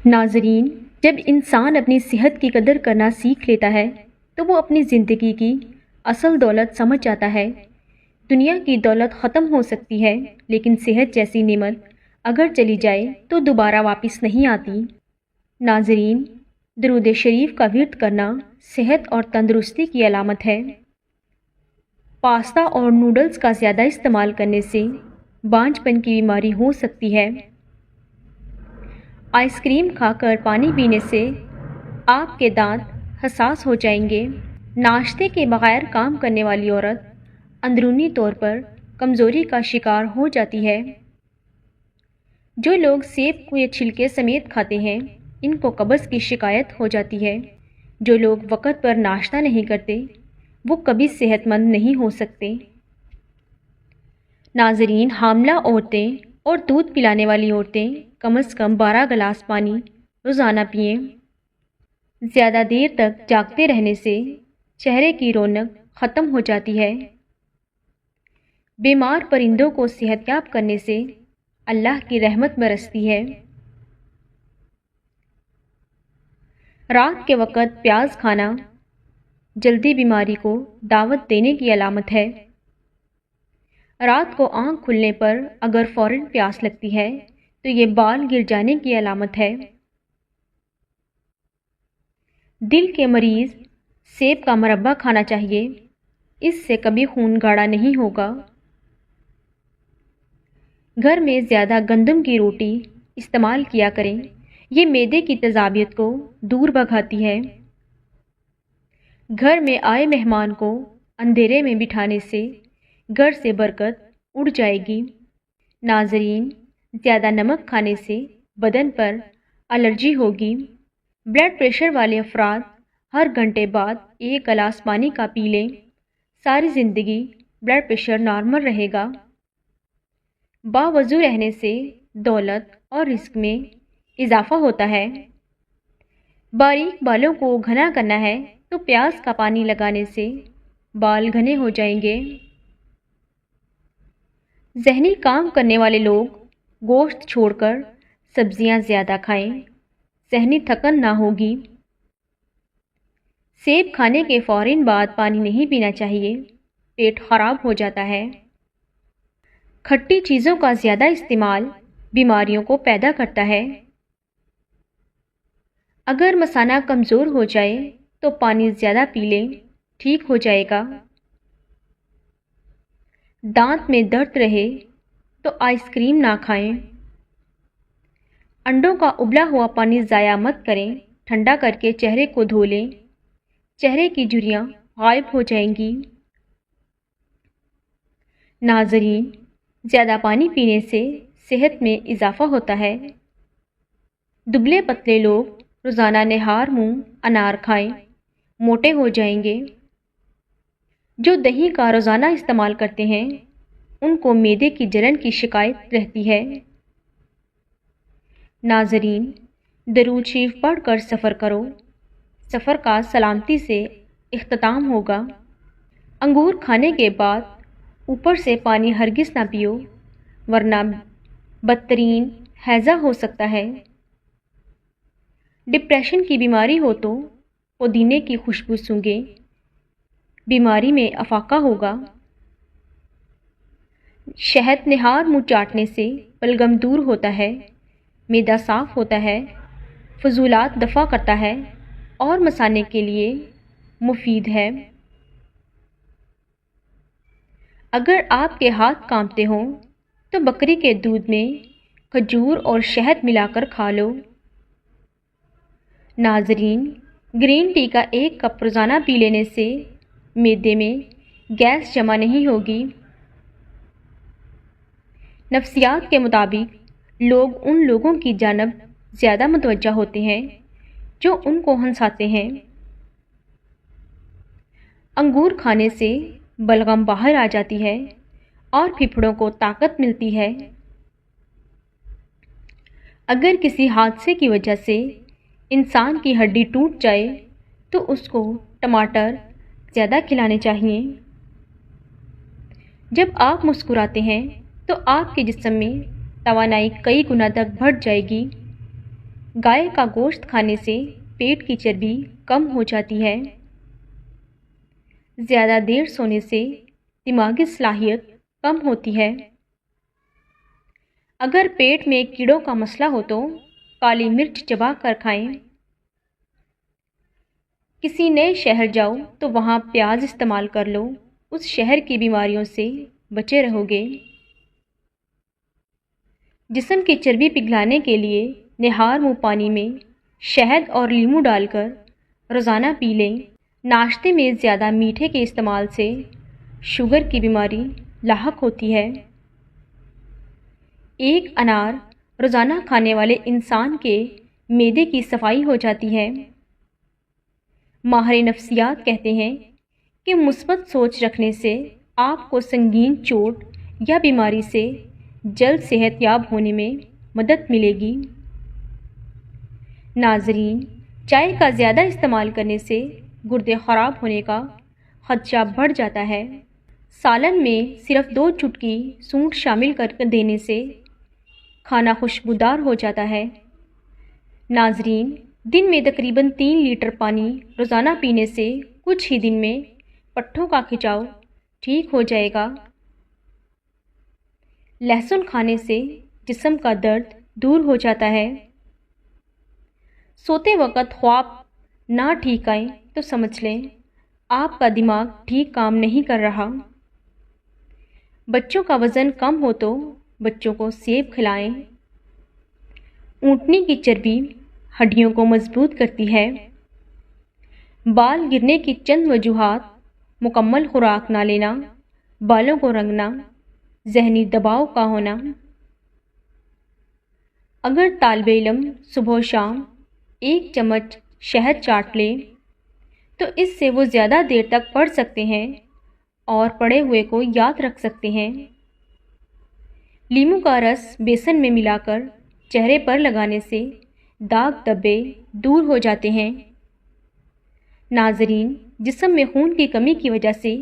ناظرین، جب انسان اپنی صحت کی قدر کرنا سیکھ لیتا ہے تو وہ اپنی زندگی کی اصل دولت سمجھ جاتا ہے۔ دنیا کی دولت ختم ہو سکتی ہے لیکن صحت جیسی نعمت اگر چلی جائے تو دوبارہ واپس نہیں آتی۔ ناظرین، درود شریف کا ورد کرنا صحت اور تندرستی کی علامت ہے۔ پاستا اور نوڈلز کا زیادہ استعمال کرنے سے بانجھ پن کی بیماری ہو سکتی ہے۔ آئس کریم کھا کر پانی پینے سے آپ کے دانت حساس ہو جائیں گے۔ ناشتے کے بغیر کام کرنے والی عورت اندرونی طور پر کمزوری کا شکار ہو جاتی ہے۔ جو لوگ سیب کو یا چھلکے سمیت کھاتے ہیں ان کو قبض کی شکایت ہو جاتی ہے۔ جو لوگ وقت پر ناشتہ نہیں کرتے وہ کبھی صحت مند نہیں ہو سکتے۔ ناظرین، حاملہ عورتیں اور دودھ پلانے والی عورتیں کم از کم 12 گلاس پانی روزانہ پئیں۔ زیادہ دیر تک جاگتے رہنے سے چہرے کی رونق ختم ہو جاتی ہے۔ بیمار پرندوں کو صحت یاب کرنے سے اللہ کی رحمت برستی ہے۔ رات کے وقت پیاز کھانا جلدی بیماری کو دعوت دینے کی علامت ہے۔ رات کو آنکھ کھلنے پر اگر فوراً پیاس لگتی ہے تو یہ بال گر جانے کی علامت ہے۔ دل کے مریض سیب کا مربع کھانا چاہیے، اس سے کبھی خون گاڑھا نہیں ہوگا۔ گھر میں زیادہ گندم کی روٹی استعمال کیا کریں، یہ معدے کی تیزابیت کو دور بھگاتی ہے۔ گھر میں آئے مہمان کو اندھیرے میں بٹھانے سے گھر سے برکت اڑ جائے گی۔ ناظرین، زیادہ نمک کھانے سے بدن پر الرجی ہوگی۔ بلڈ پریشر والے افراد ہر گھنٹے بعد 1 گلاس پانی کا پی لیں، ساری زندگی بلڈ پریشر نارمل رہے گا۔ باوضو رہنے سے دولت اور رزق میں اضافہ ہوتا ہے۔ باریک بالوں کو گھنا کرنا ہے تو پیاز کا پانی لگانے سے بال گھنے ہو جائیں گے۔ ذہنی کام کرنے والے لوگ گوشت چھوڑ کر سبزیاں زیادہ کھائیں، ذہنی تھکن نہ ہوگی۔ سیب کھانے کے فوراً بعد پانی نہیں پینا چاہیے، پیٹ خراب ہو جاتا ہے۔ کھٹی چیزوں کا زیادہ استعمال بیماریوں کو پیدا کرتا ہے۔ اگر مثانہ کمزور ہو جائے تو پانی زیادہ پی لیں، ٹھیک ہو جائے گا۔ دانت میں درد رہے تو آئس کریم نہ کھائیں۔ انڈوں کا ابلا ہوا پانی ضائع مت کریں، ٹھنڈا کر کے چہرے کو دھو لیں، چہرے کی جھریاں غائب ہو جائیں گی۔ ناظرین، زیادہ پانی پینے سے صحت میں اضافہ ہوتا ہے۔ دبلے پتلے لوگ روزانہ نہار منہ انار کھائیں، موٹے ہو جائیں گے۔ جو دہی کا روزانہ استعمال کرتے ہیں ان کو معدے کی جلن کی شکایت رہتی ہے۔ ناظرین، درود شریف پڑھ کر سفر کرو، سفر کا سلامتی سے اختتام ہوگا۔ انگور کھانے کے بعد اوپر سے پانی ہرگز نہ پیو ورنہ بدترین ہیضہ ہو سکتا ہے۔ ڈپریشن کی بیماری ہو تو پودینے کی خوشبو سونگھیں، بیماری میں افاقہ ہوگا۔ شہد نہار منہ چاٹنے سے بلغم دور ہوتا ہے، معدہ صاف ہوتا ہے، فضولات دفع کرتا ہے اور مثانے کے لیے مفید ہے۔ اگر آپ کے ہاتھ کانپتے ہوں تو بکری کے دودھ میں کھجور اور شہد ملا کر کھا لو۔ ناظرین، گرین ٹی کا 1 کپ روزانہ پی لینے سے معدے میں گیس جمع نہیں ہوگی۔ نفسیات کے مطابق لوگ ان لوگوں کی جانب زیادہ متوجہ ہوتے ہیں جو ان کو ہنساتے ہیں۔ انگور کھانے سے بلغم باہر آ جاتی ہے اور پھیپھڑوں کو طاقت ملتی ہے۔ اگر کسی حادثے کی وجہ سے انسان کی ہڈی ٹوٹ جائے تو اس کو ٹماٹر زیادہ کھلانے چاہیے۔ جب آپ مسکراتے ہیں تو آپ کے جسم میں توانائی کئی گنا تک بڑھ جائے گی۔ گائے کا گوشت کھانے سے پیٹ کی چربی کم ہو جاتی ہے۔ زیادہ دیر سونے سے دماغی صلاحیت کم ہوتی ہے۔ اگر پیٹ میں کیڑوں کا مسئلہ ہو تو کالی مرچ چبا کر کھائیں۔ کسی نئے شہر جاؤ تو وہاں پیاز استعمال کر لو، اس شہر کی بیماریوں سے بچے رہو گے۔ جسم کی چربی پگھلانے کے لیے نہار منہ پانی میں شہد اور لیموں ڈال کر روزانہ پی لیں۔ ناشتے میں زیادہ میٹھے کے استعمال سے شوگر کی بیماری لاحق ہوتی ہے۔ ایک انار روزانہ کھانے والے انسان کے معدے کی صفائی ہو جاتی ہے۔ ماہر نفسیات کہتے ہیں کہ مثبت سوچ رکھنے سے آپ کو سنگین چوٹ یا بیماری سے جلد صحت یاب ہونے میں مدد ملے گی۔ ناظرین، چائے کا زیادہ استعمال کرنے سے گردے خراب ہونے کا خدشہ بڑھ جاتا ہے۔ سالن میں صرف 2 چٹکی سونٹ شامل کر دینے سے کھانا خوشبودار ہو جاتا ہے۔ ناظرین، دن میں تقریباً 3 لیٹر پانی روزانہ پینے سے کچھ ہی دن میں پٹھوں کا کھچاؤ ٹھیک ہو جائے گا۔ لہسن کھانے سے جسم کا درد دور ہو جاتا ہے۔ سوتے وقت خواب نہ ٹھیک آئیں تو سمجھ لیں آپ کا دماغ ٹھیک کام نہیں کر رہا۔ بچوں کا وزن کم ہو تو بچوں کو سیب کھلائیں۔ اونٹنی کی چربی ہڈیوں کو مضبوط کرتی ہے۔ بال گرنے کی چند وجوہات: مکمل خوراک نہ لینا، بالوں کو رنگنا، ذہنی دباؤ کا ہونا۔ اگر طالب علم صبح و شام 1 چمچ شہد چاٹ لے تو اس سے وہ زیادہ دیر تک پڑھ سکتے ہیں اور پڑھے ہوئے کو یاد رکھ سکتے ہیں۔ لیموں کا رس بیسن میں ملا کر چہرے پر لگانے سے داغ دھبے دور ہو جاتے ہیں۔ ناظرین، جسم میں خون کی کمی کی وجہ سے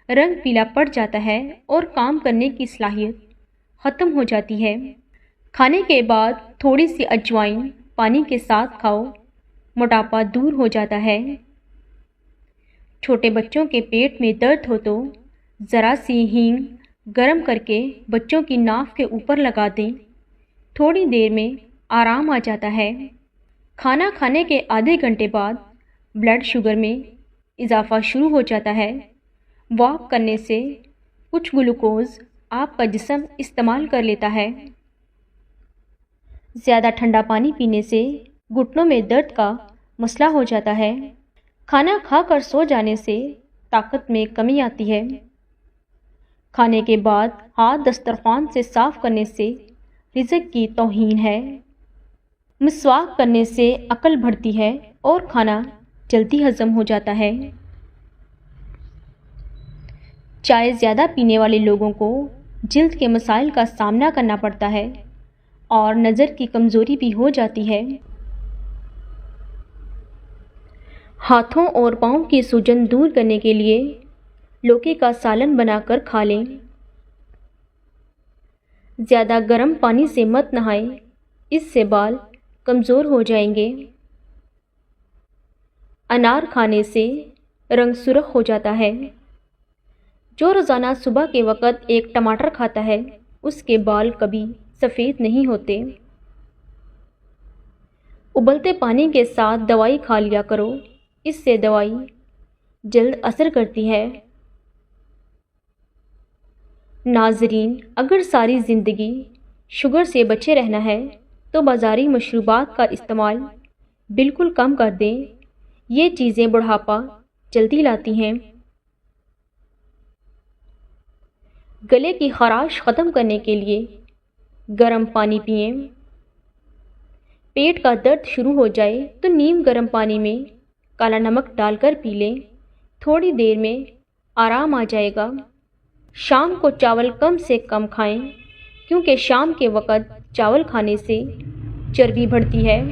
رنگ پیلا پڑ جاتا ہے اور کام کرنے کی صلاحیت ختم ہو جاتی ہے۔ کھانے کے بعد تھوڑی سی اجوائن پانی کے ساتھ کھاؤ، موٹاپا دور ہو جاتا ہے۔ چھوٹے بچوں کے پیٹ میں درد ہو تو ذرا سی ہینگ گرم کر کے بچوں کی ناف کے اوپر لگا دیں، تھوڑی دیر میں آرام آ جاتا ہے۔ کھانا کھانے کے آدھے گھنٹے بعد بلڈ شوگر میں اضافہ شروع ہو جاتا ہے۔ واک کرنے سے کچھ گلوکوز آپ کا جسم استعمال کر لیتا ہے۔ زیادہ ٹھنڈا پانی پینے سے گھٹنوں میں درد کا مسئلہ ہو جاتا ہے۔ کھانا کھا کر سو جانے سے طاقت میں کمی آتی ہے۔ کھانے کے بعد ہاتھ دسترخوان سے صاف کرنے سے رزق کی توہین ہے۔ مسواک کرنے سے عقل بڑھتی ہے اور کھانا جلدی ہضم ہو جاتا ہے۔ چائے زیادہ پینے والے لوگوں کو جلد کے مسائل کا سامنا کرنا پڑتا ہے اور نظر کی کمزوری بھی ہو جاتی ہے۔ ہاتھوں اور پاؤں کی سوجن دور کرنے کے لیے لوکی کا سالن بنا کر کھا لیں۔ زیادہ گرم پانی سے مت نہائیں، اس سے بال کمزور ہو جائیں گے۔ انار کھانے سے رنگ سرخ ہو جاتا ہے۔ جو روزانہ صبح کے وقت ایک ٹماٹر کھاتا ہے اس کے بال کبھی سفید نہیں ہوتے۔ ابلتے پانی کے ساتھ دوائی کھا لیا کرو، اس سے دوائی جلد اثر کرتی ہے۔ ناظرین، اگر ساری زندگی شوگر سے بچے رہنا ہے تو بازاری مشروبات کا استعمال بالکل کم کر دیں، یہ چیزیں بڑھاپا جلدی لاتی ہیں۔ گلے کی خراش ختم کرنے کے لیے گرم پانی پئیں۔ پیٹ کا درد شروع ہو جائے تو نیم گرم پانی میں کالا نمک ڈال کر پی لیں، تھوڑی دیر میں آرام آ جائے گا۔ شام کو چاول کم سے کم کھائیں کیونکہ شام کے وقت چاول کھانے سے چربی بڑھتی ہے۔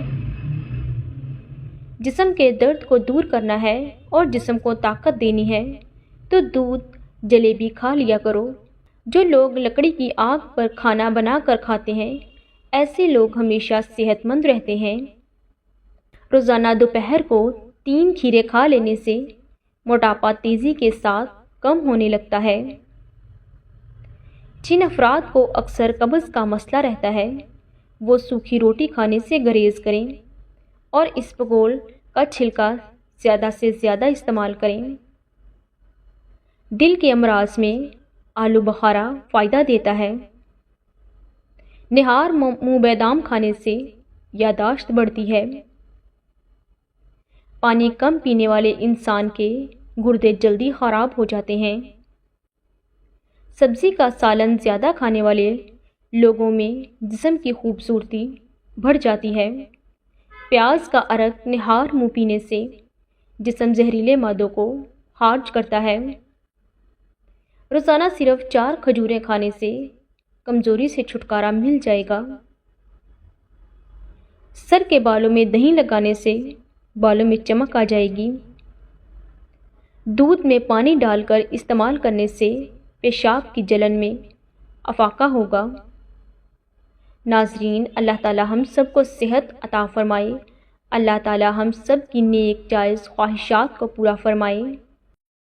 جسم کے درد کو دور کرنا ہے اور جسم کو طاقت دینی ہے تو دودھ جلیبی کھا لیا کرو۔ جو لوگ لکڑی کی آگ پر کھانا بنا کر کھاتے ہیں، ایسے لوگ ہمیشہ صحت مند رہتے ہیں۔ روزانہ دوپہر کو 3 کھیرے کھا لینے سے موٹاپا تیزی کے ساتھ کم ہونے لگتا ہے۔ جن افراد کو اکثر قبض کا مسئلہ رہتا ہے وہ سوکھی روٹی کھانے سے گریز کریں اور اسبگول کا چھلکا زیادہ سے زیادہ استعمال کریں۔ دل کے امراض میں آلو بخارا فائدہ دیتا ہے۔ نہار منہ بادام کھانے سے یادداشت بڑھتی ہے۔ پانی کم پینے والے انسان کے گردے جلدی خراب ہو جاتے ہیں۔ سبزی کا سالن زیادہ کھانے والے لوگوں میں جسم کی خوبصورتی بڑھ جاتی ہے۔ پیاز کا عرق نہار منہ پینے سے جسم زہریلے مادوں کو خارج کرتا ہے۔ روزانہ صرف 4 کھجوریں کھانے سے کمزوری سے چھٹکارا مل جائے گا۔ سر کے بالوں میں دہی لگانے سے بالوں میں چمک آ جائے گی۔ دودھ میں پانی ڈال کر استعمال کرنے سے پیشاب کی جلن میں افاقہ ہوگا۔ ناظرین، اللہ تعالی ہم سب کو صحت عطا فرمائے۔ اللہ تعالی ہم سب کی نیک جائز خواہشات کو پورا فرمائے۔